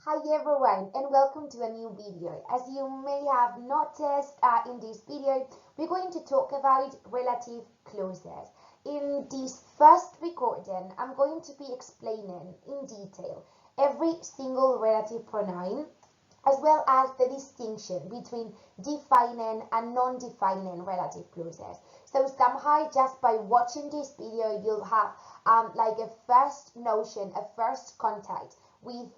Hi everyone and welcome to a new video. As you may have noticed in this video, we're going to talk about relative clauses. In this first recording, I'm going to be explaining in detail every single relative pronoun as well as the distinction between defining and non-defining relative clauses. So somehow just by watching this video, you'll have like a first notion, a first contact with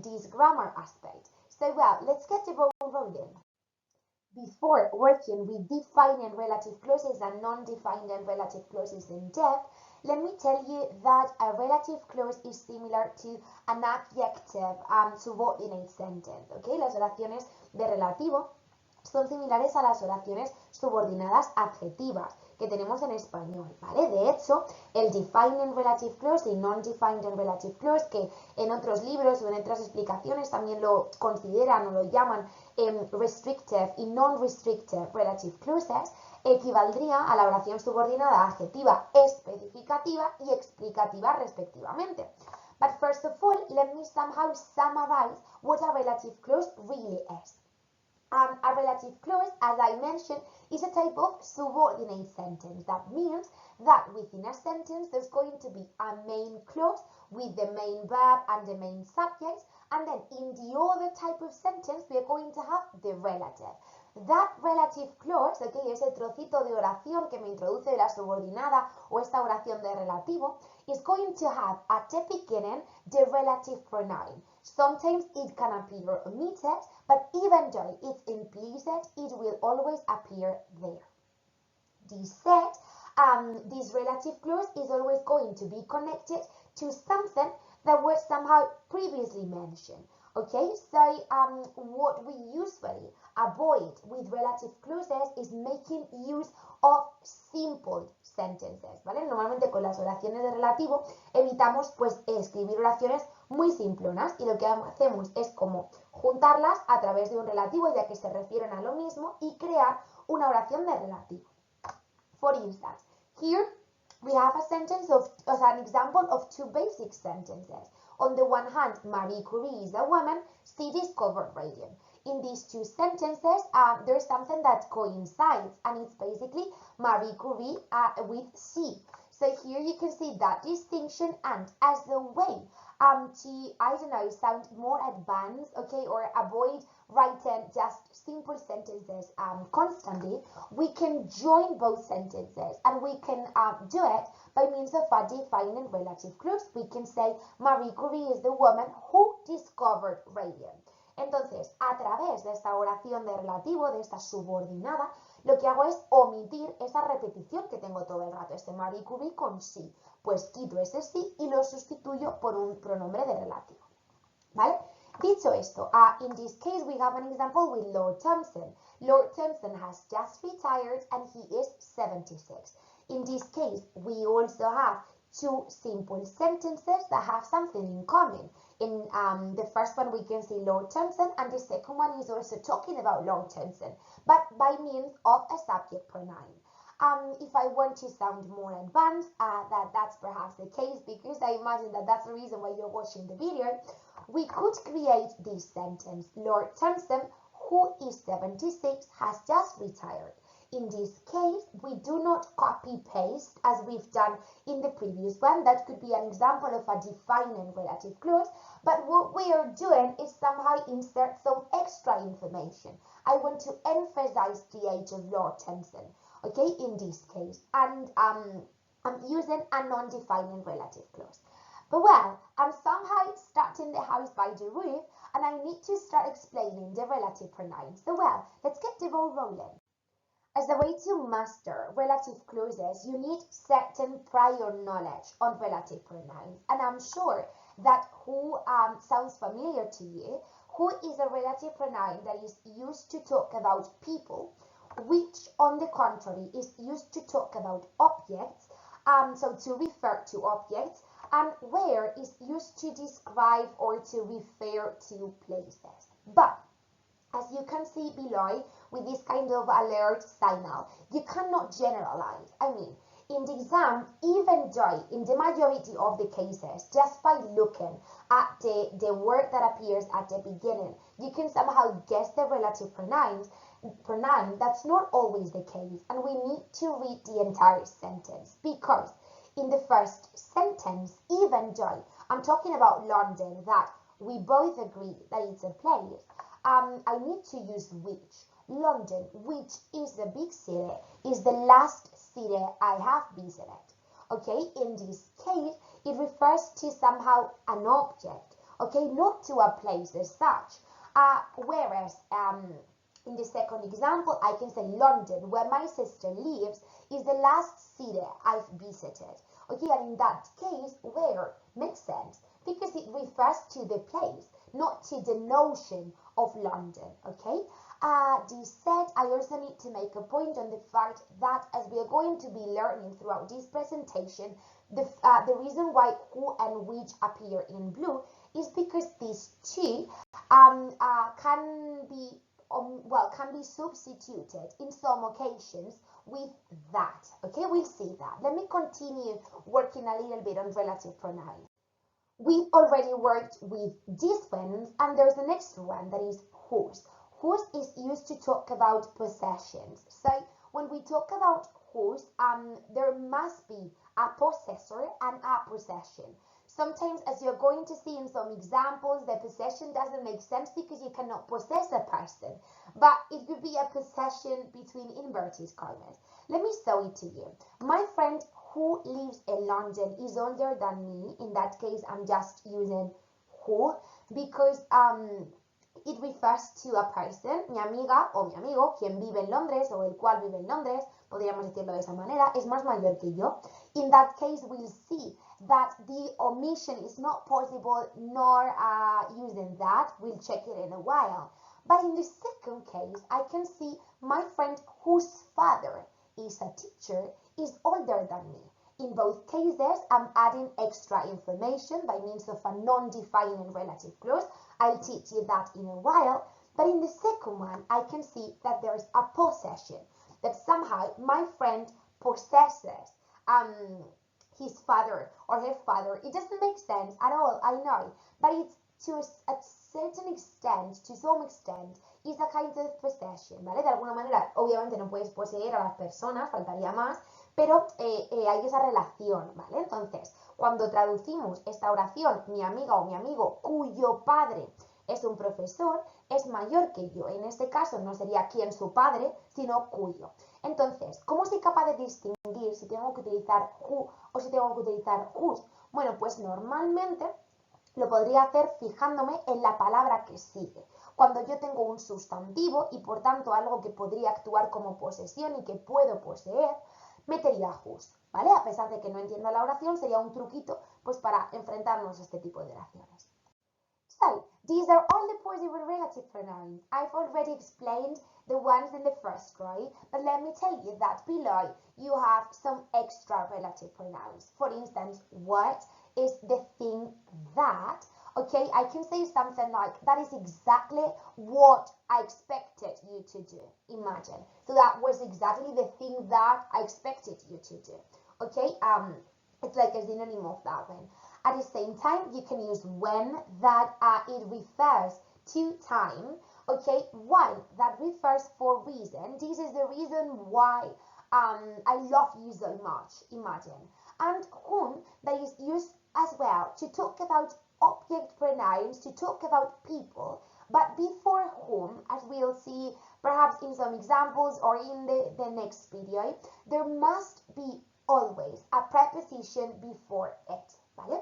this grammar aspect. So well, let's get the ball rolling. Before working with defining relative clauses and non-defining relative clauses in depth, let me tell you that a relative clause is similar to an adjective subordinate sentence. Okay, las oraciones de relativo son similares a las oraciones subordinadas adjetivas que tenemos en español, ¿vale? De hecho, el defining relative clause y non-defining relative clause, que en otros libros o en otras explicaciones también lo consideran o lo llaman restrictive y non-restrictive relative clauses, equivaldría a la oración subordinada adjetiva especificativa y explicativa respectivamente. But first of all, let me somehow summarize what a relative clause really is. A relative clause, as I mentioned, is a type of subordinate sentence. That means that within a sentence there's going to be a main clause with the main verb and the main subject, and then in the other type of sentence we are going to have the relative. That relative clause, okay, ese trocito de oración que me introduce la subordinada o esta oración de relativo, is going to have at the beginning the relative pronoun. Sometimes it can appear omitted, but even though it's implicit, it will always appear there. This said, this relative clause is always going to be connected to something that was somehow previously mentioned. Okay, so what we usually avoid with relative clauses is making use of simple sentences, ¿vale? Normalmente con las oraciones de relativo evitamos pues escribir oraciones muy simplonas y lo que hacemos es como juntarlas a través de un relativo ya que se refieren a lo mismo y crear una oración de relativo. For instance, here we have a sentence as an example of two basic sentences. On the one hand, Marie Curie is a woman, she discovered radium. In these two sentences, there's something that coincides, and it's basically Marie Curie with she. So here you can see that distinction, and as a way to, I don't know, sound more advanced, okay, or avoid writing just simple sentences constantly, we can join both sentences, and we can do it by means of a defining relative clause. We can say Marie Curie is the woman who discovered radium. Entonces, a través de esta oración de relativo, de esta subordinada, lo que hago es omitir esa repetición que tengo todo el rato, este Marie Curie con sí. Pues quito ese sí y lo sustituyo por un pronombre de relativo. ¿Vale? Dicho esto, in this case we have an example with Lord Thompson. Lord Thompson has just retired and he is 76. In this case, we also have two simple sentences that have something in common. In the first one, we can see Lord Thompson, and the second one is also talking about Lord Thompson, but by means of a subject pronoun. If I want to sound more advanced, that's perhaps the case because I imagine that that's the reason why you're watching the video, we could create this sentence. Lord Thompson, who is 76, has just retired. In this case, we do not copy-paste as we've done in the previous one. That could be an example of a defining relative clause. But what we are doing is somehow insert some extra information. I want to emphasize the age of Lord Thompson, okay, in this case. And I'm using a non-defining relative clause. But well, I'm somehow starting the house by the roof, and I need to start explaining the relative pronouns. So well, let's get the ball rolling. As a way to master relative clauses, you need certain prior knowledge on relative pronouns. And I'm sure that who sounds familiar to you, who is a relative pronoun that is used to talk about people, which on the contrary is used to talk about objects, so to refer to objects, and where is used to describe or to refer to places. But as you can see below with this kind of alert signal, you cannot generalize. I mean, in the exam, even though in the majority of the cases, just by looking at the word that appears at the beginning, you can somehow guess the relative pronoun, that's not always the case, and we need to read the entire sentence, because in the first sentence, even though I'm talking about London, that we both agree that it's a place, I need to use which. London, which is the big city, is the last city I have visited. Okay, in this case, it refers to somehow an object, okay, not to a place as such. Whereas in the second example, I can say London, where my sister lives, is the last city I've visited. Okay, and in that case, where makes sense because it refers to the place, not to the notion of London. Okay. This said, I also need to make a point on the fact that as we are going to be learning throughout this presentation, the reason why who and which appear in blue is because these two can be substituted in some occasions with that. Okay, we'll see that. Let me continue working a little bit on relative pronouns. We've already worked with these ones, and there's the next one that is whose. Whose is used to talk about possessions. So when we talk about whose, there must be a possessor and a possession. Sometimes, as you're going to see in some examples, the possession doesn't make sense because you cannot possess a person, but it could be a possession between inverted commas. Let me show it to you. My friend who lives in London is older than me. In that case, I'm just using who because it refers to a person, mi amiga o mi amigo, quien vive en Londres o el cual vive en Londres, podríamos decirlo de esa manera, es más mayor que yo. In that case, we'll see that the omission is not possible nor using that. We'll check it in a while. But in the second case, I can see my friend whose father is a teacher is older than me. In both cases, I'm adding extra information by means of a non-defining relative clause. I'll teach you that in a while. But in the second one, I can see that there's a possession, that somehow my friend possesses his father or her father. It doesn't make sense at all, I know, but it's to a certain extent, to some extent, is a kind of possession, ¿vale? De alguna manera, obviamente no puedes poseer a las personas, faltaría más, pero hay esa relación, ¿vale? Entonces, cuando traducimos esta oración, mi amiga o mi amigo cuyo padre es un profesor, es mayor que yo. En este caso no sería quién su padre, sino cuyo. Entonces, ¿cómo soy capaz de distinguir si tengo que utilizar who o si tengo que utilizar whose? Bueno, pues normalmente lo podría hacer fijándome en la palabra que sigue. Cuando yo tengo un sustantivo y por tanto algo que podría actuar como posesión y que puedo poseer, metería whose, ¿vale? A pesar de que no entienda la oración, sería un truquito pues para enfrentarnos a este tipo de oraciones. So, these are all the possible relative pronouns. I've already explained the ones in the first row, but let me tell you that below you have some extra relative pronouns. For instance, what is the thing that, okay, I can say something like, that is exactly what I expected you to do. Imagine. So that was exactly the thing that I expected you to do. Okay, it's like a synonym of that one. At the same time, you can use when, that it refers to time. Okay, one that refers for reason. This is the reason why I love you so much. Imagine. And whom that is used as well to talk about object pronouns, to talk about people, but before whom, as we'll see perhaps in some examples or in the next video, there must be always a preposition before it, ¿vale?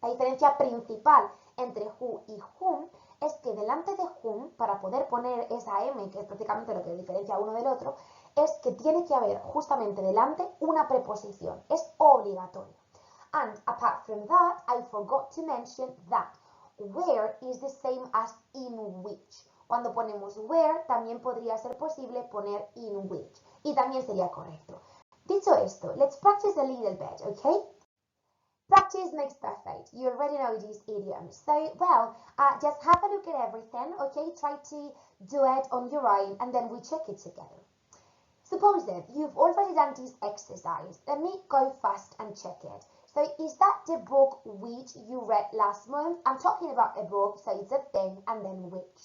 La diferencia principal entre who y whom es que delante de whom, para poder poner esa M, que es prácticamente lo que diferencia uno del otro, es que tiene que haber justamente delante una preposición, es obligatorio. And apart from that, I forgot to mention that where is the same as in which. Cuando ponemos where, también podría ser posible poner in which. Y también sería correcto. Dicho esto, let's practice a little bit, okay? Practice makes perfect. You already know these idioms. So, well, just have a look at everything, okay? Try to do it on your own, and then we check it together. Suppose that you've already done this exercise. Let me go fast and check it. So is that the book which you read last month? I'm talking about a book, so it's a thing and then which.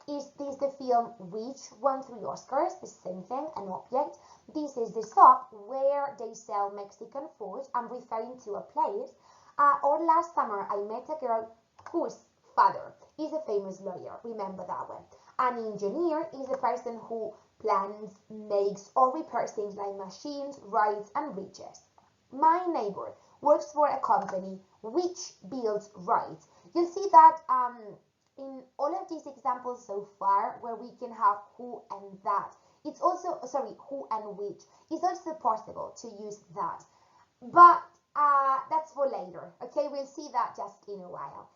Is this the film which won 3 Oscars? The same thing, an object. This is the shop where they sell Mexican food. I'm referring to a place. Or last summer I met a girl whose father is a famous lawyer. Remember that one. An engineer is a person who plans, makes or repairs things like machines, roads and bridges. My neighbor works for a company which builds roads. You'll see that in all of these examples so far where we can have who and that. It's also, who and which. It's also possible to use that. But that's for later, okay? We'll see that just in a while.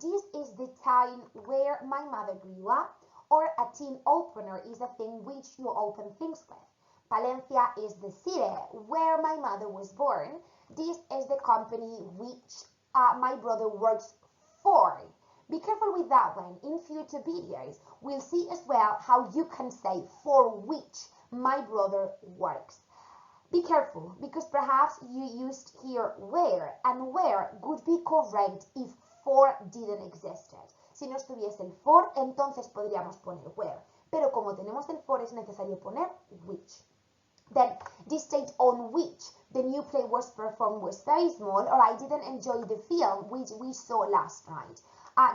This is the town where my mother grew up, or a tin opener is a thing which you open things with. Palencia is the city where my mother was born. This is the company which my brother works for. Be careful with that one. In future videos, we'll see as well how you can say for which my brother works. Be careful, because perhaps you used here where, and where would be correct if for didn't exist. Si no estuviese el for, entonces podríamos poner where. Pero como tenemos el for, es necesario poner which. Then, this state on which the new play was performed was very small, or I didn't enjoy the film which we saw last night.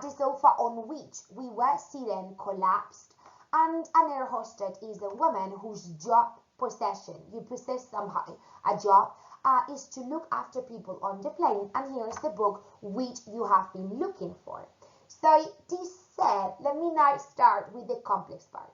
The sofa on which we were sitting collapsed, and an air hostess is a woman whose job possession, you possess somehow a job, is to look after people on the plane, and here is the book which you have been looking for. So this said, let me now start with the complex part.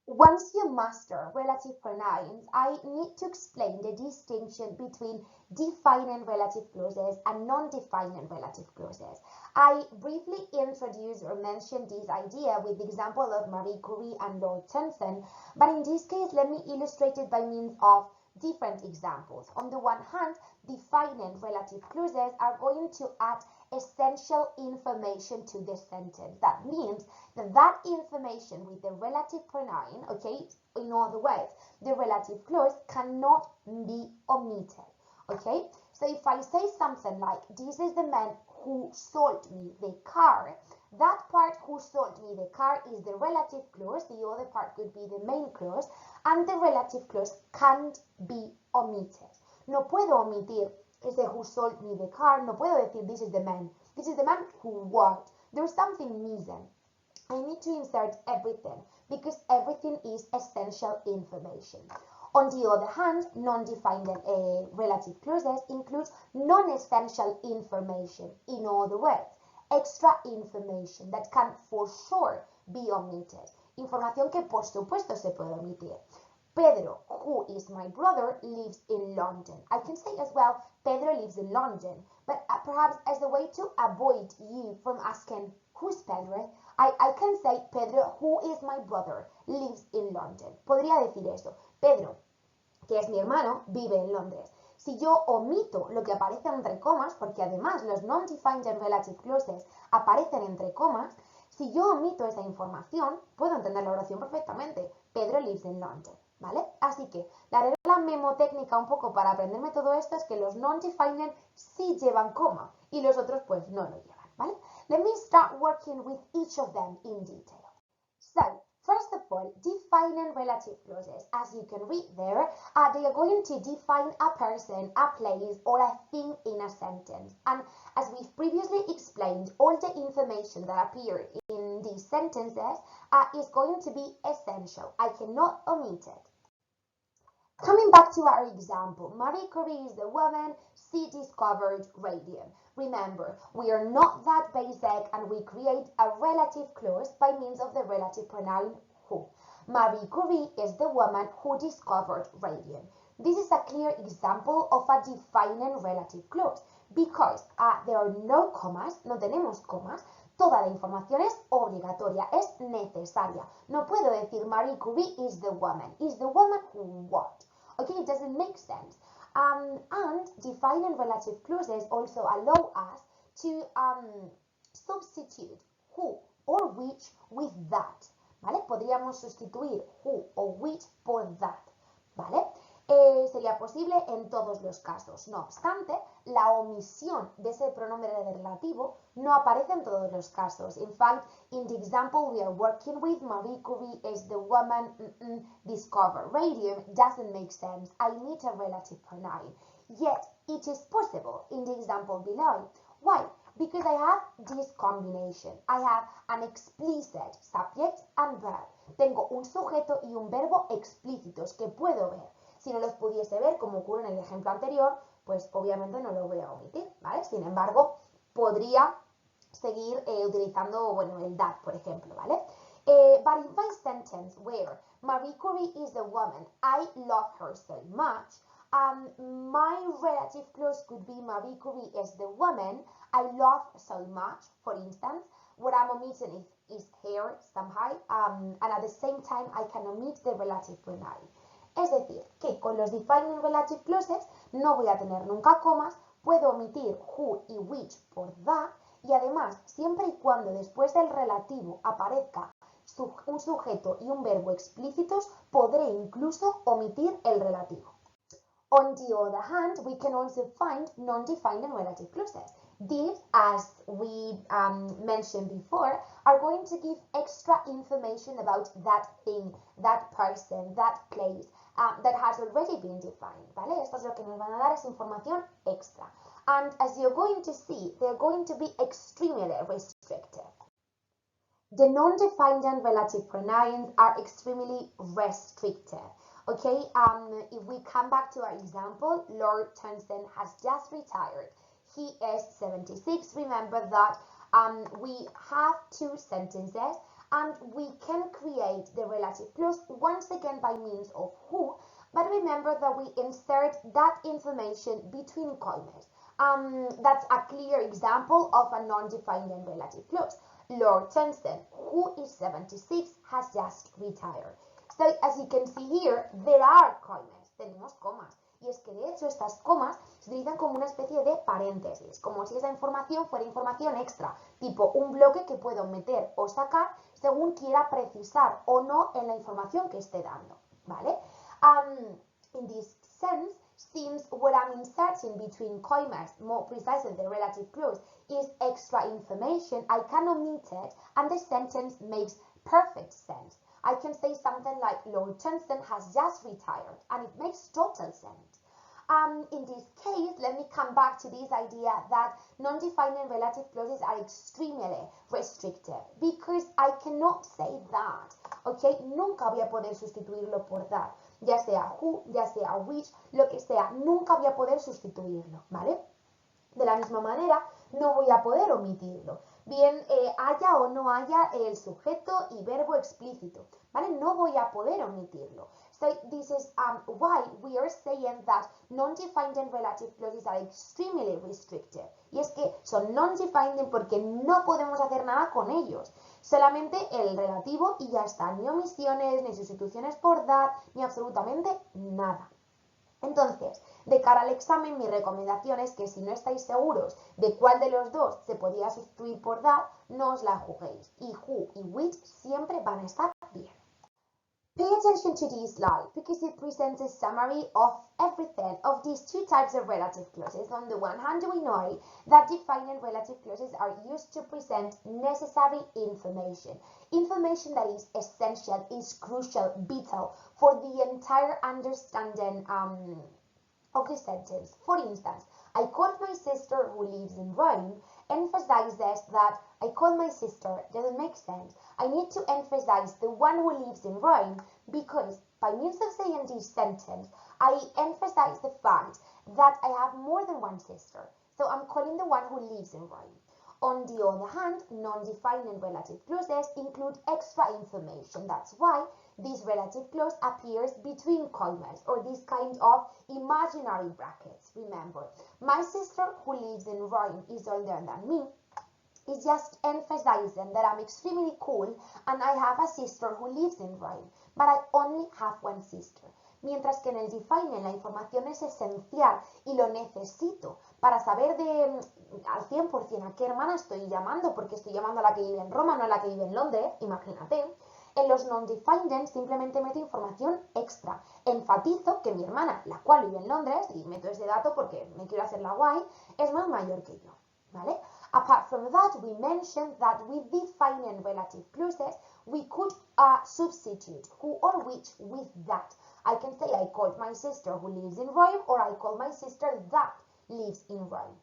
Once you master relative pronouns, I need to explain the distinction between defining relative clauses and non-defining relative clauses. I briefly introduced or mentioned this idea with the example of Marie Curie and Lord Tennyson, but in this case, let me illustrate it by means of different examples. On the one hand, defining relative clauses are going to add essential information to the sentence. That means that information with the relative pronoun, okay, in other words, the relative clause cannot be omitted, okay? So if I say something like, this is the man who sold me the car, that part who sold me the car is the relative clause, the other part could be the main clause, and the relative clause can't be omitted. No puedo omitir ese who sold me the car, no puedo decir this is the man. This is the man who worked. There's something missing. I need to insert everything because everything is essential information. On the other hand, non-defined relative clauses include non-essential information. In other words, extra information that can for sure be omitted. Información que por supuesto se puede omitir. Pedro, who is my brother, lives in London. I can say as well, Pedro lives in London, but perhaps as a way to avoid you from asking, who's Pedro? I can say, Pedro, who is my brother, lives in London. Podría decir eso. Pedro, que es mi hermano, vive en Londres. Si yo omito lo que aparece entre comas, porque además los non-defined relative clauses aparecen entre comas, si yo omito esa información, puedo entender la oración perfectamente. Pedro lives in London. ¿Vale? Así que la regla memotécnica un poco para aprenderme todo esto es que los non-defined sí llevan coma y los otros pues no lo llevan, ¿vale? Let me start working with each of them in detail. So, first of all, defining relative clauses. As you can read there, they are going to define a person, a place, or a thing in a sentence. And as we've previously explained, all the information that appear in these sentences is going to be essential. I cannot omit it. Coming back to our example, Marie Curie is the woman, she discovered radium. Remember, we are not that basic and we create a relative clause by means of the relative pronoun who. Marie Curie is the woman who discovered radium. This is a clear example of a defining relative clause because there are no comas, no tenemos comas, toda la información es obligatoria, es necesaria. No puedo decir Marie Curie is the woman who what? Okay, it doesn't make sense. And defining relative clauses also allow us to substitute who or which with that. ¿Vale? Podríamos sustituir who o which por that. ¿vale? Sería posible en todos los casos. No obstante, la omisión de ese pronombre relativo no aparece en todos los casos. In fact, in the example we are working with, Marie Curie is the woman discovered radium doesn't make sense. I need a relative pronoun. Yet, it is possible in the example below. Why? Because I have this combination. I have an explicit subject and verb. Tengo un sujeto y un verbo explícitos que puedo ver. Si no los pudiese ver, como ocurre en el ejemplo anterior, pues obviamente no lo voy a omitir, ¿vale? Sin embargo, podría seguir utilizando, bueno, el that, por ejemplo, ¿vale? But in my sentence where Marie Curie is the woman, I love her so much, my relative clause could be Marie Curie is the woman I love so much, for instance. What I'm omitting is here somehow, and at the same time I can omit the relative pronoun. Es decir, que con los defining relative clauses no voy a tener nunca comas, puedo omitir who y which por that, y además, siempre y cuando después del relativo aparezca un sujeto y un verbo explícitos, podré incluso omitir el relativo. On the other hand, we can also find non-defined and relative clauses. These, as we mentioned before, are going to give extra information about that thing, that person, that place, that has already been defined, ¿vale? Esto es lo que nos van a dar, es información extra. And as you're going to see, they're going to be extremely restrictive. The non-defined and relative pronouns are extremely restrictive. Okay, if we come back to our example, Lord Townsend has just retired. He is 76. Remember that we have two sentences and we can create the relative clause once again by means of who, but remember that we insert that information between commas. That's a clear example of a non-defined and relative clause. Lord Townsend, who is 76, has just retired. So, as you can see here, there are commas. Tenemos comas. Y es que de hecho estas comas se utilizan como una especie de paréntesis, como si esa información fuera información extra, tipo un bloque que puedo meter o sacar según quiera precisar o no en la información que esté dando, ¿vale? In this sense, since what I'm inserting between commas, more precisely the relative clause, is extra information, I can omit it and the sentence makes perfect sense. I can say something like, Lord Townsend has just retired, and it makes total sense. In this case, let me come back to this idea that non-defined and relative clauses are extremely restrictive because I cannot say that, okay? Nunca voy a poder sustituirlo por that, ya sea who, ya sea which, lo que sea, nunca voy a poder sustituirlo, ¿vale? De la misma manera, no voy a poder omitirlo. Bien, haya o no haya el sujeto y verbo explícito, ¿vale? No voy a poder omitirlo. So this is why we are saying that non-defined and relative clauses are extremely restrictive. Y es que son non-defined porque no podemos hacer nada con ellos. Solamente el relativo y ya está. Ni omisiones, ni sustituciones por that, ni absolutamente nada. Entonces, de cara al examen, mi recomendación es que si no estáis seguros de cuál de los dos se podía sustituir por that, no os la juguéis. Y who y which siempre van a estar bien. Pay attention to this slide because it presents a summary of everything of these two types of relative clauses. On the one hand, we know that defined and relative clauses are used to present necessary information. Information that is essential, is crucial, vital for the entire understanding of the sentence. For instance, I called my sister who lives in Rome emphasizes that I call my sister doesn't make sense. I need to emphasize the one who lives in Rome because by means of saying this sentence, I emphasize the fact that I have more than one sister. So I'm calling the one who lives in Rome. On the other hand, non-defined and relative clauses include extra information. That's why this relative clause appears between commas or this kind of imaginary brackets. Remember, my sister who lives in Rome is older than me. It's just emphasizing that I'm extremely cool and I have a sister who lives in Rome, but I only have one sister. Mientras que en el defining la información es esencial y lo necesito para saber al 100% a qué hermana estoy llamando, porque estoy llamando a la que vive en Roma, no a la que vive en Londres, imagínate. En los non-defined simplemente meto información extra. Enfatizo que mi hermana, la cual vive en Londres, y meto ese dato porque me quiero hacer la guay, es más mayor que yo, ¿vale? Apart from that, we mentioned that with defining relative clauses, we could substitute who or which with that. I can say I called my sister who lives in Rome, or I call my sister that lives in Rome.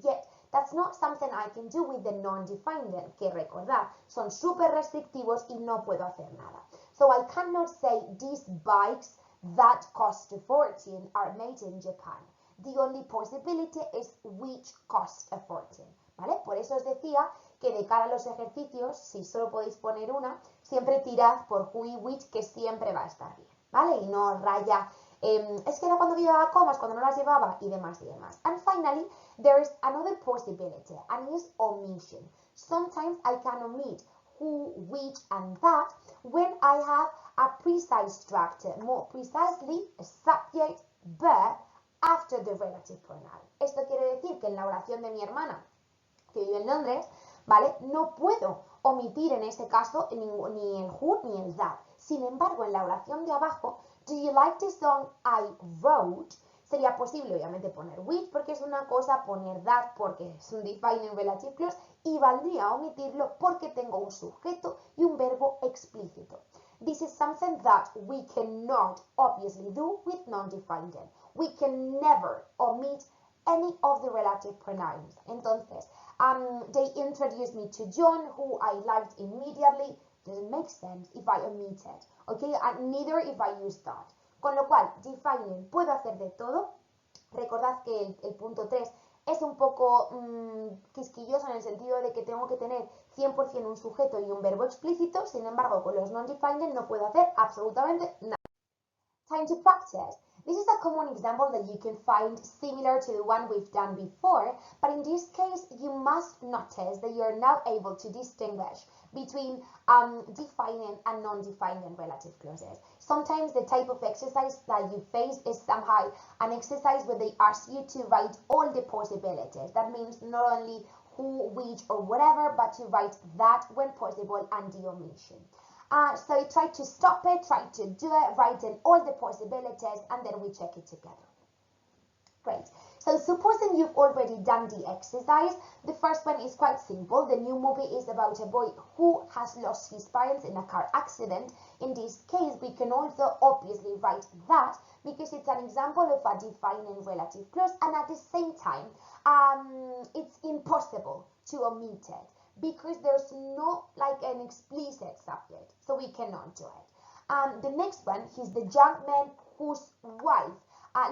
Yet, that's not something I can do with the non-defined, que recordad, son súper restrictivos y no puedo hacer nada. So I cannot say these bikes that cost a fortune are made in Japan. The only possibility is which cost a fortune, ¿vale? Por eso os decía que de cara a los ejercicios, si solo podéis poner una, siempre tirad por who y which, que siempre va a estar bien, ¿vale? Y no raya, es que era cuando llevaba comas, cuando no las llevaba, y demás y demás. And finally, there is another possibility, and it is omission. Sometimes I can omit who, which, and that when I have a precise structure, more precisely a subject, verb, after the relative pronoun. Esto quiere decir que en la oración de mi hermana, que vive en Londres, ¿vale? No puedo omitir en este caso ni el who ni el that. Sin embargo, en la oración de abajo, do you like the song I wrote? Sería posible, obviamente, poner which porque es una cosa, poner that porque es un defining relative clause, y valdría omitirlo porque tengo un sujeto y un verbo explícito. This is something that we cannot obviously do with non-defined. We can never omit any of the relative pronouns. Entonces, they introduced me to John, who I liked immediately. Doesn't make sense if I omit it, okay? And neither if I use that. Con lo cual, defining, puedo hacer de todo. Recordad que el punto 3 es un poco quisquilloso en el sentido de que tengo que tener 100% un sujeto y un verbo explícito. Sin embargo, con los non-defined no puedo hacer absolutamente nada. Time to practice. This is a common example that you can find similar to the one we've done before, but in this case, you must notice that you're now able to distinguish between defining and non-defining relative clauses. Sometimes the type of exercise that you face is somehow an exercise where they ask you to write all the possibilities. That means not only who, which, or whatever, but to write that when possible and the omission. So try to stop it, try to do it, write in all the possibilities, and then we check it together. Great. So supposing you've already done the exercise, the first one is quite simple. The new movie is about a boy who has lost his parents in a car accident. In this case, we can also obviously write that because it's an example of a defining relative clause, and at the same time, it's impossible to omit it, because there's no like an explicit subject, so we cannot do it. The next one, he's the young man whose wife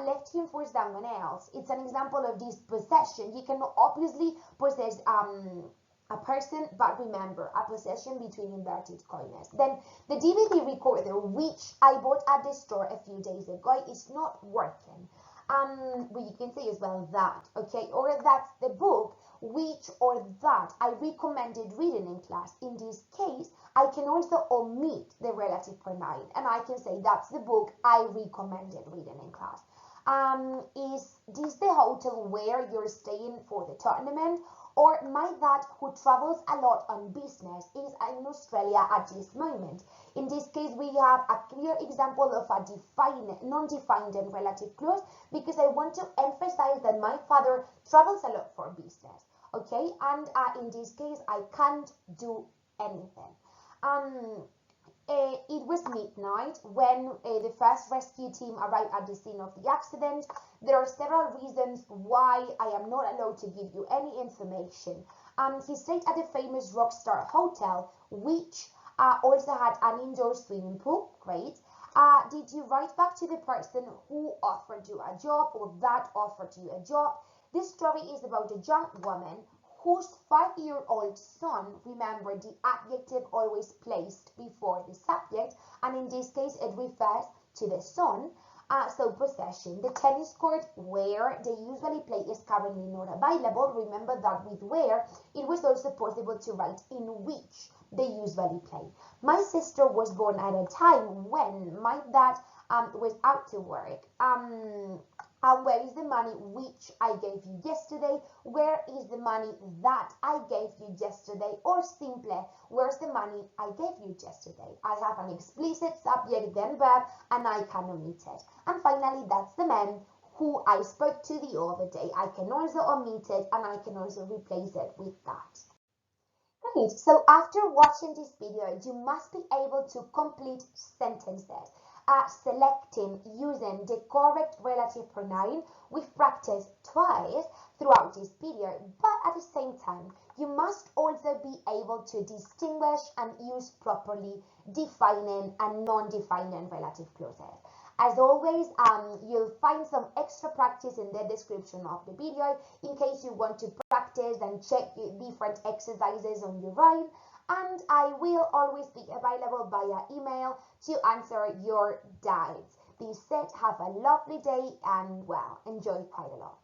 left him for someone else. It's an example of this possession. You cannot obviously possess a person, but remember, a possession between inverted commas. Then the DVD recorder, which I bought at the store a few days ago, is not working. Well, you can say as well that, okay, or that's the book which or that I recommended reading in class. In this case, I can also omit the relative pronoun, and I can say that's the book I recommended reading in class. Is this the hotel where you're staying for the tournament? Or my dad, who travels a lot on business, is in Australia at this moment. In this case, we have a clear example of a non-defined relative clause, because I want to emphasize that my father travels a lot for business, okay? And in this case, I can't do anything. It was midnight when the first rescue team arrived at the scene of the accident. There are several reasons why I am not allowed to give you any information. He stayed at the famous Rockstar Hotel, which also had an indoor swimming pool. Great. Did you write back to the person who offered you a job or that offered you a job? This story is about a young woman whose 5-year-old son, remember the adjective always placed before the subject, and in this case it refers to the son, so possession. The tennis court where they usually play is currently not available. Remember that with where, it was also possible to write in which they usually play. My sister was born at a time when my dad was out to work. And where is the money which I gave you yesterday? Where is the money that I gave you yesterday? Or simply, where's the money I gave you yesterday? I have an explicit subject, then verb, and I can omit it. And finally, that's the man who I spoke to the other day. I can also omit it, and I can also replace it with that. Great. So after watching this video, you must be able to complete sentences. Selecting using the correct relative pronoun. We've practiced twice throughout this video, but at the same time, you must also be able to distinguish and use properly defining and non-defining relative clauses. As always, you'll find some extra practice in the description of the video in case you want to practice and check different exercises on your own. And I will always be available via email to answer your doubts. Be said, have a lovely day, and well, enjoy quite a lot.